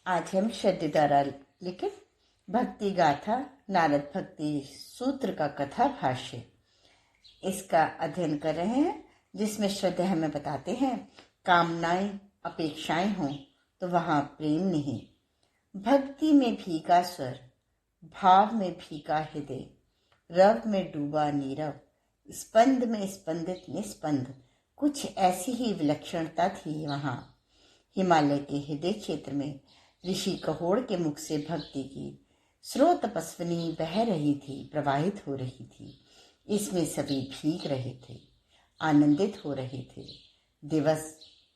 आज हम श्रद्धे द्वारा लिखित भक्ति गाथा नारद भक्ति सूत्र का कथा भाष्य इसका अध्ययन कर रहे हैं, जिसमें श्रद्धे हमें बताते हैं कामनाएं अपेक्षाएं हों तो वहां प्रेम नहीं। भक्ति में भीगा स्वर, भाव में भीगा हृदय, रव में डूबा नीरव, स्पंद में स्पंदित निस्पंद, कुछ ऐसी ही विलक्षणता थी वहां। हिमालय के हृदय क्षेत्र में ऋषि कहोड़ के मुख से भक्ति की स्रोत तपस्विनी बह रही थी, प्रवाहित हो रही थी। इसमें सभी भीग रहे थे, आनंदित हो रहे थे। दिवस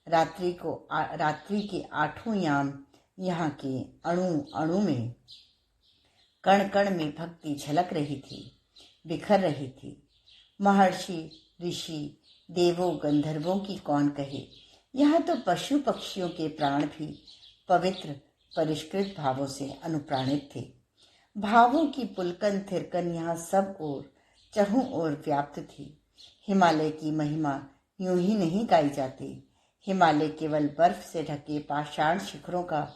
रात्रि के आठों याम यहाँ के अणु अणु में, कण कण में भक्ति झलक रही थी, बिखर रही थी। महर्षि ऋषि देवों गंधर्वों की कौन कहे, यहाँ तो पशु पक्षियों के प्राण भी पवित्र परिष्कृत भावों से अनुप्राणित थे। भावों की पुलकन थिरकन यहाँ सब ओर चहुं ओर व्याप्त थी। हिमालय की महिमा यूं ही नहीं गाई जाती। हिमालय केवल बर्फ से ढके पाषाण शिखरों का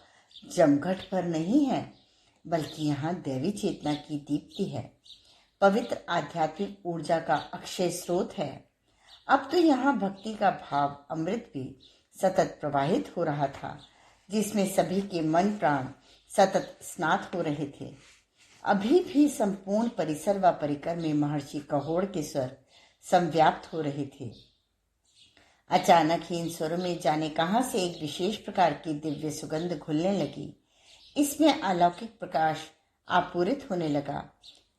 जमघट भर नहीं है, बल्कि यहाँ दैवी चेतना की दीप्ति है, पवित्र आध्यात्मिक ऊर्जा का अक्षय स्रोत है। अब तो यहाँ भक्ति का भाव अमृत भी सतत प्रवाहित हो रहा था, जिसमें सभी के मन प्राण सतत स्नात हो रहे थे। अभी भी संपूर्ण परिसर व परिकर में महर्षि कहोड़ के स्वर संव्याप्त हो रहे थे। अचानक ही इन स्वरों में जाने कहां से एक विशेष प्रकार की दिव्य सुगंध घुलने लगी। इसमें अलौकिक प्रकाश आपूरित होने लगा।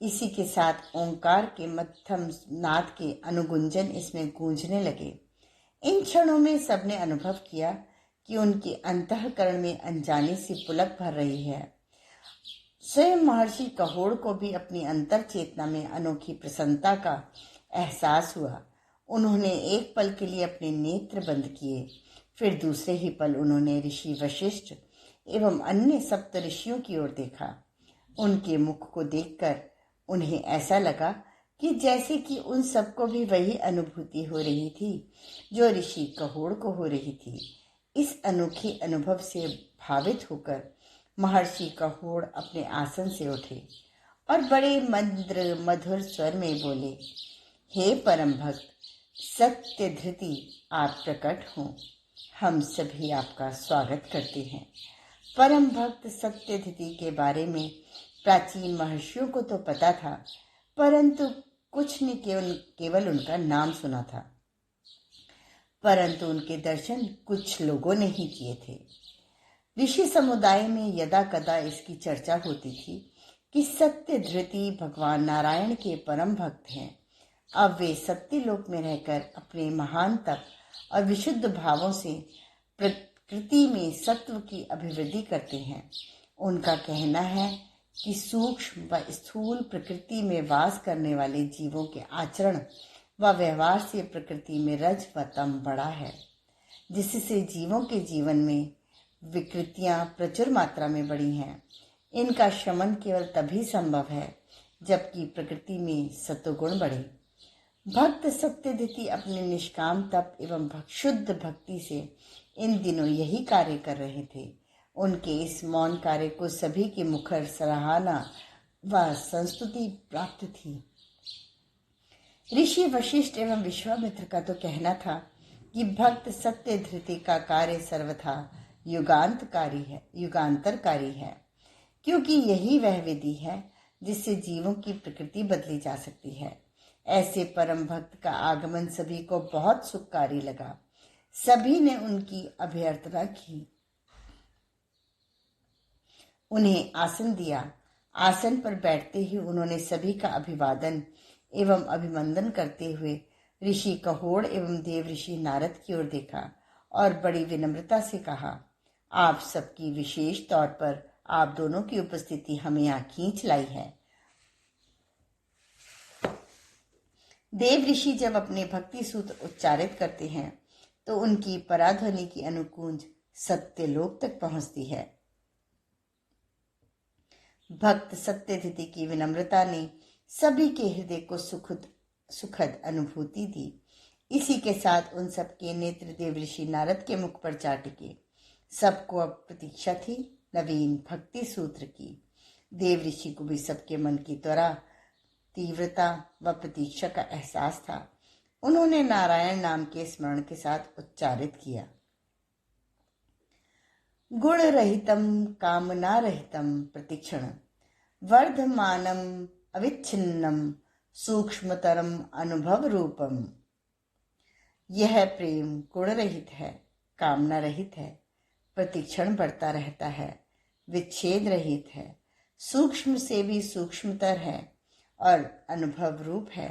इसी के साथ ओंकार के मध्यम नाद के अनुगुंजन इसमें गूंजने लगे। इन क्षणों में सबने अनुभव किया कि उनके अंतःकरण में अनजानी सी पुलक भर रही है। स्वयं महर्षि कहोड़ को भी अपनी अंतर चेतना में अनोखी प्रसन्नता का एहसास हुआ। उन्होंने एक पल के लिए अपने नेत्र बंद किए, फिर दूसरे ही पल उन्होंने ऋषि वशिष्ठ एवं अन्य सप्त ऋषियों की ओर देखा। उनके मुख को देखकर उन्हें ऐसा लगा कि जैसे कि उन सबको भी वही अनुभूति हो रही थी जो ऋषि कहोड़ को हो रही थी। इस अनोखे अनुभव से भावित होकर महर्षि कहोड़ अपने आसन से उठे और बड़े मंद्र मधुर स्वर में बोले, हे परम भक्त सत्य धृति, आप प्रकट हों। हम सभी आपका स्वागत करते हैं। परम भक्त सत्य धृति के बारे में प्राचीन महर्षियों को तो पता था, परंतु कुछ ने केवल उनका नाम सुना था, परंतु उनके दर्शन कुछ लोगों ने ही किए थे। ऋषि समुदाय में यदा कदा इसकी चर्चा होती थी कि सत्य धृति भगवान नारायण के परम भक्त हैं। अब वे सत्य लोक में रहकर अपने महान तप और विशुद्ध भावों से प्रकृति में सत्व की अभिवृद्धि करते हैं। उनका कहना है कि सूक्ष्म व स्थूल प्रकृति में वास करने वाले जीवों के आचरण व व्यवहार से प्रकृति में रज व तम बड़ा है, जिससे जीवों के जीवन में विकृतियां प्रचुर मात्रा में बढ़ी हैं। इनका शमन केवल तभी संभव है जबकि प्रकृति में सत्वगुण बढ़े। भक्त सत्यधृति अपने निष्काम तप एवं शुद्ध भक्ति से इन दिनों यही कार्य कर रहे थे। उनके इस मौन कार्य को सभी की मुखर सराहना व संस्तुति प्राप्त थी। ऋषि वशिष्ठ एवं विश्वामित्र का तो कहना था कि भक्त सत्य धृति का कार्य सर्वथा युगांतरकारी है, क्योंकि यही वह विधि है जिससे जीवों की प्रकृति बदली जा सकती है। ऐसे परम भक्त का आगमन सभी को बहुत सुखकारी लगा। सभी ने उनकी अभ्यर्थना की, उन्हें आसन दिया। आसन पर बैठते ही उन्होंने सभी का अभिवादन एवं अभिनंदन करते हुए ऋषि कहोड़ एवं देव ऋषि नारद की ओर देखा और बड़ी विनम्रता से कहा, आप सबकी विशेष तौर पर आप दोनों की उपस्थिति हमें यहाँ खींच लाई है। देव ऋषि जब अपने भक्ति सूत्र उच्चारित करते हैं तो उनकी पराध्वनि की अनुकूंज सत्यलोक तक पहुंचती है। भक्त सत्यधृति की विनम्रता ने सभी के हृदय को सुखद अनुभूति दी। इसी के साथ उन सबके नेत्र देव ऋषि नारद के मुख पर जा टिके। सबको अब प्रतीक्षा थी नवीन भक्ति सूत्र की। देव ऋषि को भी सबके मन की त्वरा, तीव्रता व प्रतीक्षा का एहसास था। उन्होंने नारायण नाम के स्मरण के साथ उच्चारित किया, गुण रहितम कामना रहितम प्रतीक्षण वर्धमानम अविच्छिन्नम सूक्ष्मतरम अनुभव रूपम। यह प्रेम गुण रहित है, कामना रहित है, प्रतीक्षण बढ़ता रहता है, विच्छेद रहित है, सूक्ष्म से भी सूक्ष्मतर है और अनुभव रूप है।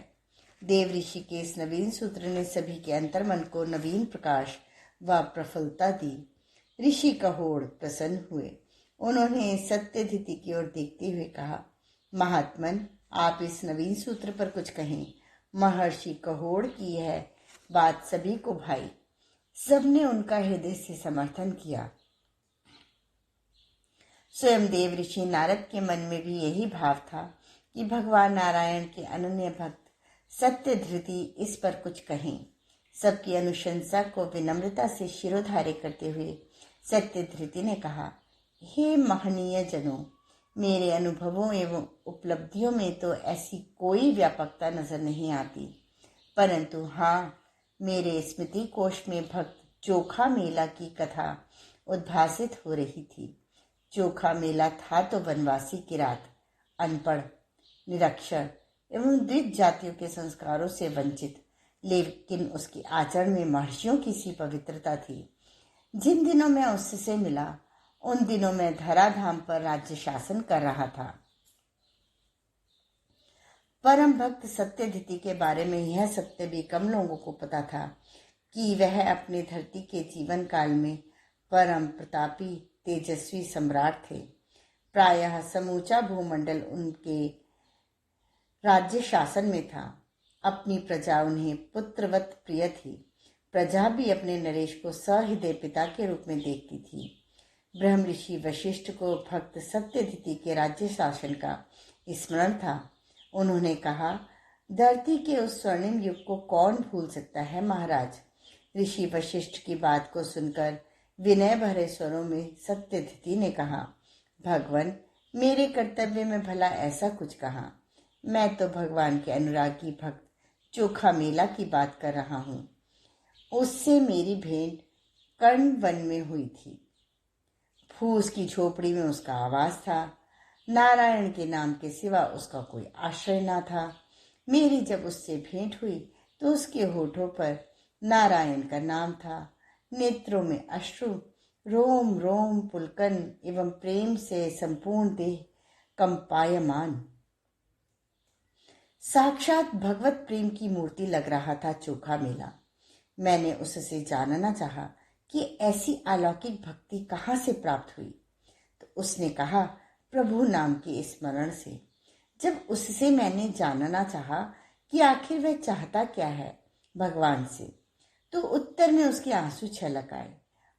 देव ऋषि के इस नवीन सूत्र ने सभी के अंतर्मन को नवीन प्रकाश व प्रफुल्लता दी। ऋषि कहोड़ प्रसन्न हुए। उन्होंने सत्यधिति की ओर देखते हुए कहा, महात्मन, आप इस नवीन सूत्र पर कुछ कहें। महर्षि कहोड़ की यह बात सभी को भाई। सबने उनका हृदय से समर्थन किया। स्वयं देव ऋषि नारद के मन में भी यही भाव था कि भगवान नारायण के अनन्य भक्त सत्यधृति इस पर कुछ कहें। सबकी अनुशंसा को विनम्रता से शिरोधार्य करते हुए सत्यधृति ने कहा, हे महनीय जनों, मेरे अनुभवों एवं उपलब्धियों में तो ऐसी कोई व्यापकता नजर नहीं आती, परंतु हाँ, मेरे स्मृति कोश में भक्त चोखा मेला की कथा उद्भासित हो रही थी। चोखा मेला था तो वनवासी की रात, अनपढ़, निरक्षर एवं द्विज जातियों के संस्कारों से वंचित, लेकिन उसके आचरण में महर्षियों की सी पवित्रता थी। जिन दिनों मैं उससे मिला, उन दिनों में धराधाम पर राज्य शासन कर रहा था। परम भक्त सत्यधिति के बारे में यह सत्य भी कम लोगों को पता था कि वह अपने धरती के जीवन काल में परम प्रतापी तेजस्वी सम्राट थे। प्रायः समूचा भूमंडल उनके राज्य शासन में था। अपनी प्रजा उन्हें पुत्रवत प्रिय थी। प्रजा भी अपने नरेश को सहृदय पिता के रूप में देखती थी। ब्रह्म ऋषि वशिष्ठ को भक्त सत्यधिति के राज्य शासन का स्मरण था। उन्होंने कहा, धरती के उस स्वर्णिम युग को कौन भूल सकता है महाराज। ऋषि वशिष्ठ की बात को सुनकर विनय भरे स्वरों में सत्यधिति ने कहा, भगवान, मेरे कर्तव्य में भला ऐसा कुछ कहा। मैं तो भगवान के अनुरागी भक्त चोखा मेला की बात कर रहा हूँ। उससे मेरी भेंट कर्ण वन में हुई थी। फूस की झोपड़ी में उसका आवास था। नारायण के नाम के सिवा उसका कोई आश्रय ना था। मेरी जब उससे भेंट हुई तो उसके होठों पर नारायण का नाम था। नेत्रों में अश्रु, रोम रोम पुलकन एवं प्रेम से संपूर्ण देह कंपायमान। साक्षात भगवत प्रेम की मूर्ति लग रहा था चोखा मेला। मैंने उससे जानना चाहा कि ऐसी अलौकिक भक्ति कहाँ से प्राप्त हुई, तो उसने कहा, प्रभु नाम के स्मरण से। जब उससे मैंने जानना चाहा कि आखिर वह चाहता क्या है भगवान से, तो उत्तर में उसके आंसू छलक आए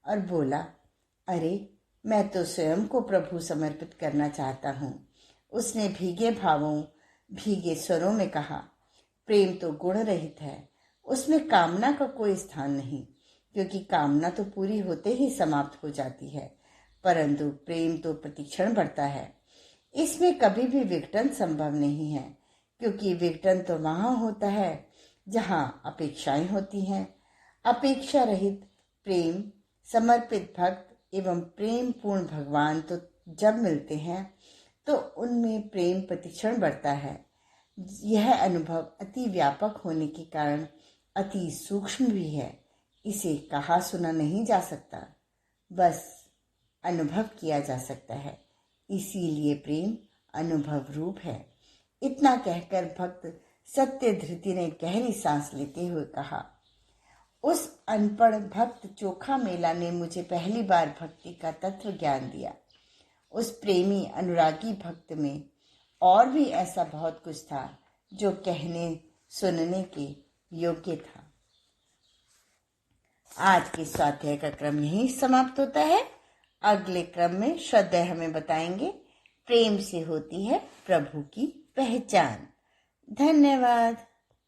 और बोला, अरे, मैं तो स्वयं को प्रभु समर्पित करना चाहता हूँ। उसने भीगे भावों, भीगे स्वरों में कहा, प्रेम तो गुण रहित है, उसमें कामना का कोई स्थान नहीं, क्योंकि कामना तो पूरी होते ही समाप्त हो जाती है, परंतु प्रेम तो प्रतिक्षण बढ़ता है। इसमें कभी भी विघटन संभव नहीं है, क्योंकि विघटन तो वहां होता है जहाँ अपेक्षाएं होती हैं। अपेक्षा रहित प्रेम, समर्पित भक्त एवं प्रेम पूर्ण भगवान तो जब मिलते हैं तो उनमें प्रेम प्रतिक्षण बढ़ता है। यह अनुभव अति व्यापक होने के कारण अति सूक्ष्म भी है। इसे कहा सुना नहीं जा सकता, बस अनुभव किया जा सकता है। इसीलिए प्रेम अनुभव रूप है। इतना कहकर भक्त सत्यधृति ने गहरी सांस लेते हुए कहा, उस अनपढ़ भक्त चोखा मेला ने मुझे पहली बार भक्ति का तत्व ज्ञान दिया। उस प्रेमी अनुरागी भक्त में और भी ऐसा बहुत कुछ था जो कहने सुनने के योग्य था। आज के स्वाध्याय का क्रम यहीं समाप्त होता है। अगले क्रम में श्रद्धा हमें बताएंगे प्रेम से होती है प्रभु की पहचान। धन्यवाद।